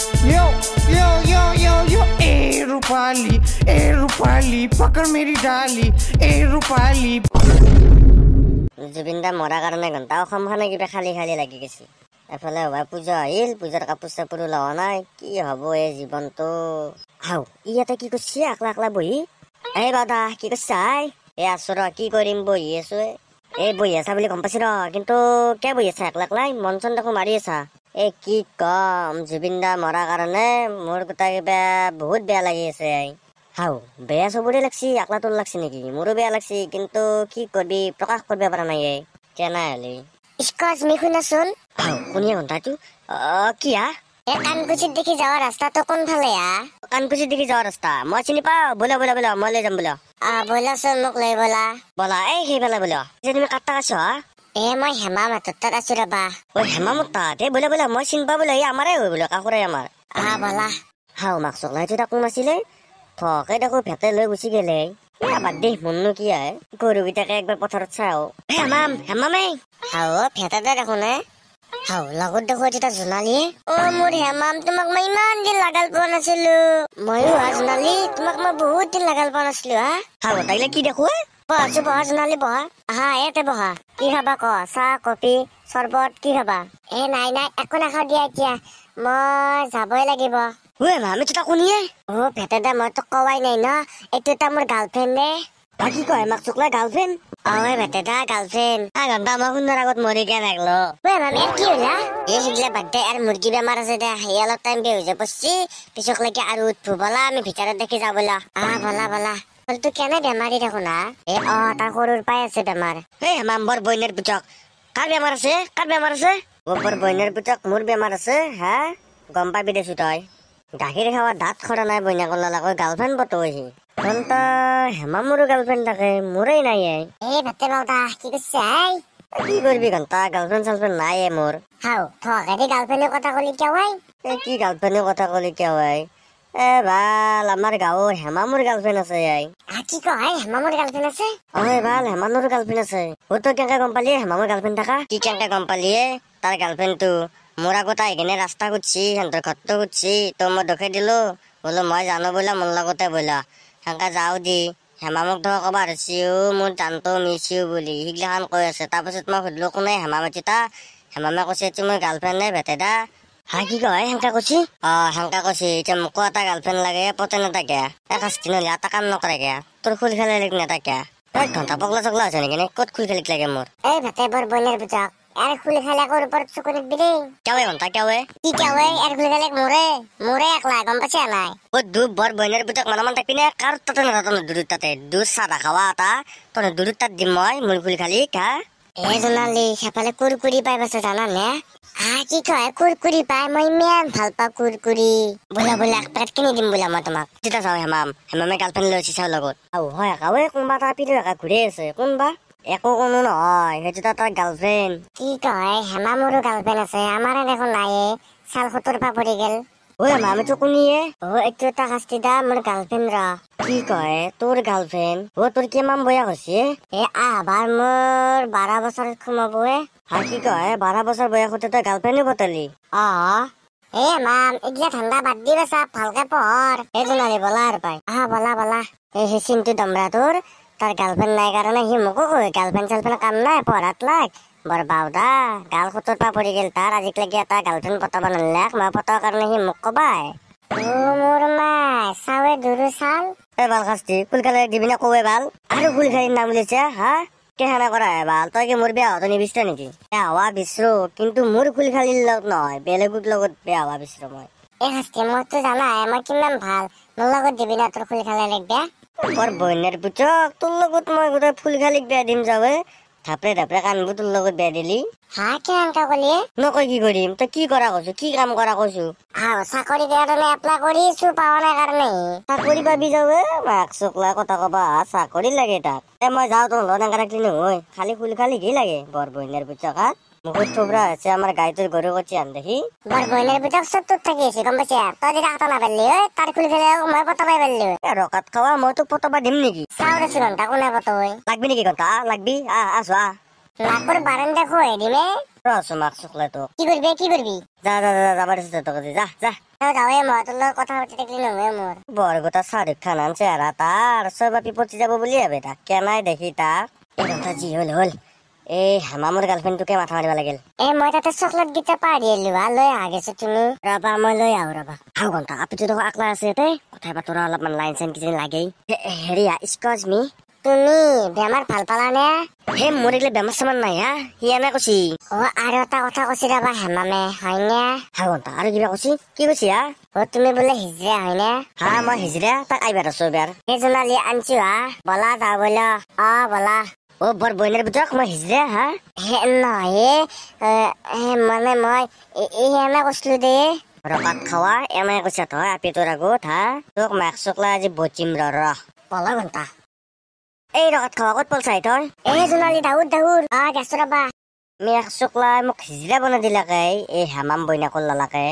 यो यो यो यो यो ए रूपाली पकड़ मेरी डाली ए रूपाली জুবিন দা মৰাৰ কাৰণে ঘণ্টা অসমখনে কিবা খালি খালি লাগি গৈছে। এফালে হোৱা পূজা আহিল, পূজাৰ কাপোৰ চাপোৰো লোৱা নাই, কি হব এই জীৱনটো। হাও ইয়াতে কি কৰিছে আকলা আকলা বহি? এই বাদা কি কৰিছা? এই আছো ৰ, কি কৰিম বহি আছো। এই বহি আছা বুলি গম পাইছো ৰ, কিন্তু কিয় বহি আছা একলা একলাই? মন চন দেখো মাৰি আছা। এই কি কম, জুবিন দা মৰাৰ কাৰণে মোৰ গোটেই কিবা বহুত বেয়া লাগি আছে। হাও বেয়া চবৰে লাগছি, আকলা তোৰ লাগছি নেকি? মোৰো বেয়া লাগছি, কিন্তু কি করবি প্রকাশ করবে পারা নাই। কেনা হলি স্কচ মি শুনাচোন। হাও শুনিয়ে ঘন্টাটো কি কানকুচিত দেখি যাওয়া রাস্তাটো কোনফালে কানকুচিত দেখি যাওয়ার রাস্তা মই চিনি পাও। বলা বলা বলা মই লৈ যাম বলা। বলাচোন মোক লৈ বলা। বলা এই সেইফালে বলা যে তুমি কাট্টা আছো। মই হেমা মাতৰ তাত আছো ৰবা। ওই হেমা মুতাত এই বলা বলা মই চিনি পা বলা, এই আমাৰে হৈ বলা, কাকুৰে আমাৰ। বলা। হাও মাক চকলাইটো তাকো নাছিলে, থকে দেখো ভেতে লৈ গুচি গেলে। বাদ দে, মননো কি হয়, গৰুকেইটাকে একবাৰ পথাৰত চাও। হেমাম হেমামে হাও ভেটাতে দেখো নে? হাও লগত দেখো এটা জোনালী। মোৰ হেমাম, তোমাক মই ইমান দিন লাগাল পোৱা নাছিলো। ময়ো জোনালী, তোমাক মই বহুত দিন লাগাল পোৱা নাছিলো। হাও তাইলে কি দেখো? বহাছো বহা জোনালী বহা। ইয়াতে বহা। কি খাবা ক? চাহ কফি চৰবত কি খাবা? নাই নাই একো নাখাও দিয়া, এতিয়া মই যাবই লাগিব। আমি তো তাকো নিয়ে। ভেটেদা মই তোক কোৱাই নাই ন, এইটো এটা মোৰ গাৰ্লফ্ৰেণ্ড নে। কি কয় মাক চকলাই গাৰ্লফ্ৰেণ্ড? ভেটেদা গাৰ্লফ্ৰেণ্ড। ঘন্টা মই শুনাৰ আগত মৰি কে নাগলো। কি হলা? সেইগিলা বাদ দে, আৰু মুৰ্গী বেমাৰ আছে দে, সেই অলপ টাইম বেহুজে পড়ছি, পিছকলৈকে আৰু উঠবো। বলা আমি ভিতৰত দেখি যাওঁ বলা। বলা বলা। তোৰ কেনে বেমাৰী দেখো না? তাৰ সৰুৰ পাই আছে বেমাৰ। হেমাম বৰ বইনেৰ পুচক, কাৰ বেমাৰ আছে? কাৰ বেমাৰ আছে? বৰ বইনেৰ পুচক মোৰ বেমাৰ আছে। গম পাবি দেছো তই। গাখীৰ খাৱা দাঁত খৰা নাই বইনাকৰ লালাকৈ গাৰ্লফ্ৰেণ্ড বতৈহি। ঘন্টা হেমামৰো গাৰ্লফ্ৰেণ্ড থাকে, মোৰেই নাই। ভাতে বাউতা কি কৈছে? কি করবি ঘন্টা, গার্লফ্রেন্ড সালফ্রেন্ড নাই মোর। গার্লফ্রেন্ডের কথা কলি কেউ? কি গার্লফ্রেন্ডের কথা কলি কেউ? ভাল আমার গাঁৱৰ হেমামুৰ গাৰ্লফ্ৰেণ্ড আছে। কি কয় হেমামুৰ গাৰ্লফ্ৰেণ্ড আছে? ভাল হেমানুৰ গাৰ্লফ্ৰেণ্ড আছে। তই কেনেকে গম পালি হেমামুৰ গাৰ্লফ্ৰেণ্ড থাকা? কি কেনেকে গম পালি? তাৰ গাৰ্লফ্ৰেণ্ডটো মোৰ আগত আহি কিনে ৰাস্তা খুঁজছি, সিহঁতৰ ঘৰটো খুঁজছি, তো মই দেখাই দিলো, বোলো মই জানো বলা, মোৰ লগতে বলা। সেনেকে যাওঁ দি হেমামুক ধৰ কবা ধৰিছিও মোৰ জানটো মিছিও বুলি, সেইগিলাখান কৈ আছে। তাৰপিছত মই সুধিলো কোনে হেমা মাতিতা? হেমামে কৈছে এইটো মোৰ গাৰ্লফ্ৰেণ্ড নে ভেটেদা। কি কয় সেনেকা কৈছি? সেনেকা কৈছি। এতিয়া মোকো এটা গাৰ্লফ্ৰেণ্ড লাগে, পতে নাথাকে। কাষ্টি নহলে এটা কাম নকৰে কে, তোৰ খুল খেলা নাথাকে। ঘন্টা পগলা চগলা আছে নেকি? ক'ত খুল খেলিক লাগে মোৰ? ভেটে বৰ বইনেৰ বুজাক খুলি খেলা ওপৰত চকু নিকবি দেই। কেৱে ঘন্টা কেৱে? কি কেৱে? খুলি খেলে মোৰে একলা, গম পাইছা নাই? দুধ বৰ বইনেৰ বুজাক মান থাকবি নে? কাৰ তাতে নাথাতো দুধ তাতে দুধ চাহ খাৱা এটা তই দুধ তাত দিম মই মোৰ খুলি খালি। জোনালী সেফালে কুৰকুৰি পাই পাইছে জানা নে? কি কয় কুৰকুৰি পাই? মই ইমান ভাল পাওঁ কুৰকুৰি। বোলা বোলা এক পেকেট কিনি দিম বোলা মই তোমাক। তেতিয়া চাও হেমামে গাৰ্লফ্ৰেণ্ড লৈ চাও লগত। হয় একাৱে কোনোবা এটা পিঠি একা ঘূৰি আছে। কোনবা? একো কোনো নহয়, সেইটো তাৰ গাৰ্লফ্ৰেণ্ড। কি কয় হেমামৰো গাৰ্লফ্ৰেণ্ড আছে, আমাৰে দেখোন নাইয়ে। চাল খুতুৰ পৰা পৰি গেল। হেমামেতো কোনিয়ে? এইটো এটা শাস্তি দা, মোৰ গাৰ্লফ্ৰেণ্ড ৰ। কি কয় তোৰ গাৰ্লফ্ৰেণ্ড? তোৰ কিমান বয়স হৈছে? আবাৰ মোৰ 12 বছৰত সোমাবয়ে। কি কয় 12 বছৰ বয়সতে তই গাৰ্লফ্ৰেণ্ডো বতলি? মাম এইগিলা ঠাণ্ডা বাদ দি বেচা, ভালকে পঢ়। জোনালী বলা আৰু পাই। বলা বলা। সেই চিন্তু দমৰা তোৰ, তাৰ গাৰ্লফ্ৰেণ্ড নাই কাৰণে সি মোকো কয় গাৰ্লফ্ৰেণ্ড চাৰ্লফ্ৰেণ্ড কাম নাই, পঢ়াত লাগ। বৰ বাউদা, গাল খুতুৰ পৰা পৰি গেল তাৰ, আজিলৈকে এটা গাৰ্লফ্ৰেণ্ড পতাব নালাগ। মই পতাৰ কাৰণে সি মোক কবাই। মোৰ মাই চাৱে দুৰু চাল। ভাল শাস্তি, কুল খেলা দিবি না কবে ভাল? আৰু কুল খেলিৰ নাম উলিয়াইছে। কেহানা কৰা ভাল? তই কি মোৰ বেয়া হতো নিবিচাৰ নেকি? বেয়া হোৱা বিচাৰো, কিন্তু মোৰ কুল খেলিৰ লগত নহয়, বেলেগৰ লগত বেয়া হোৱা বিচাৰো মই। শাস্তি মইতো জানাই মই কিমান ভাল, মোৰ লগত দিবি না তোৰ ফুল খেলা লাগবে? বৰ বইনেৰ পুচক, তোৰ লগত মই গোটেই ফুল খালিক বেয়া দিম যাবে। ধাপৰে ধাপৰে কানবো তোৰ লগত বেয়া দিলি। কেনেকা কলি? নকয় কি কৰিম? তই কি কৰা কৈছো? কি কাম কৰা কৈছো? চাকৰি দিয়াৰ কাৰণে এপ্লাই কৰিছো, পোৱা নাই কাৰণে। চাকৰি পাবি যাবে? মাক চকলা কথা কবা, চাকৰি লাগে তাক। মই যাওঁ তোৰ লগত এনেকা ৰাখলি নহয়, খালি ফুল খালি কি লাগে? বৰ বইনেৰ পুচক বহুত থোবৰা আছে আমাৰ গাইটোৰ গৰু কচি আন দেখি। বৰ বইনের পুচক চতুর থাকি আছে, গম পাইছা? তই যদি হাত না পারলি তার ফুল খেলে মই পতাবাই পারলি। ৰকাত খাৱা মই তোক পতাবা দিম নেকি? চাও দেছি ঘন্টা কোনে পতই লাগবি নেকি? ঘন্টা লাগবি? আছো লাকৰ বাৰান্দা খুৱাই দিমে ৰচমাক চকলে তোক কি কৰিবি যা যা যা যাবাৰ আছে তোক যা যা যাওঁৱে মই তোৰ লগত কথা পাতি থাকিলে নহয় মোৰ বৰগোটা শ্বাহৰুখ খান চেহেৰা তাৰ চবাপি পচি যাব বুলি ভাবে তাক কেনাই দেখি তাক এই কথা যি হ'ল এই হামামৰ গাৰ্লফ্ৰেণ্ডটোকে মাথা মাৰিব লাগিল মই তাতে চকলেট গীতা পাৰি আহিলো লৈ আগেছো তুমি ৰবা মই লৈ আহো ৰবা হাও ঘণ্টা আপিটো দেখো আকলা আছে ইয়াতে কথাই বাতৰা অলপমান লাইন চাইন কিজানি লাগেই হেৰি এক্সকিউজ মি তুমি বেমাৰ ভাল পালানে হে মোৰ এইগিলা বেমাৰ চেমাৰ নাই হা সি এনে কৈছি আৰু এটা কথা কৈছি ৰবা হেমামে হয়নে হাও ঘণ্টা আৰু কিবা কৈছি কি কৈছি তুমি বোলে হিজৰা হয়নে হা মই হিজৰা তাক আইবাৰ আছো এবাৰ সেই জোনালী আনছো হা বলা যাওঁ বলা বলা বৰ বইনাৰ ভিতৰত মই হিজৰা হা নহয় মানে মই এনে কৈছিলো দে ৰকাত খাৱা এনে কৈছা তই আপি তোৰ আগত হা তোক মাক চকলা আজি বচিম পলা ঘণ্টা এই ৰকাত খাৱা ক'ত পলচাই তই জোনালী দাউৰ গেছো ৰবা মেক চকলা মোক হিজৰা বনাই দিলাকে এই হামাম বইনা কল্লাকে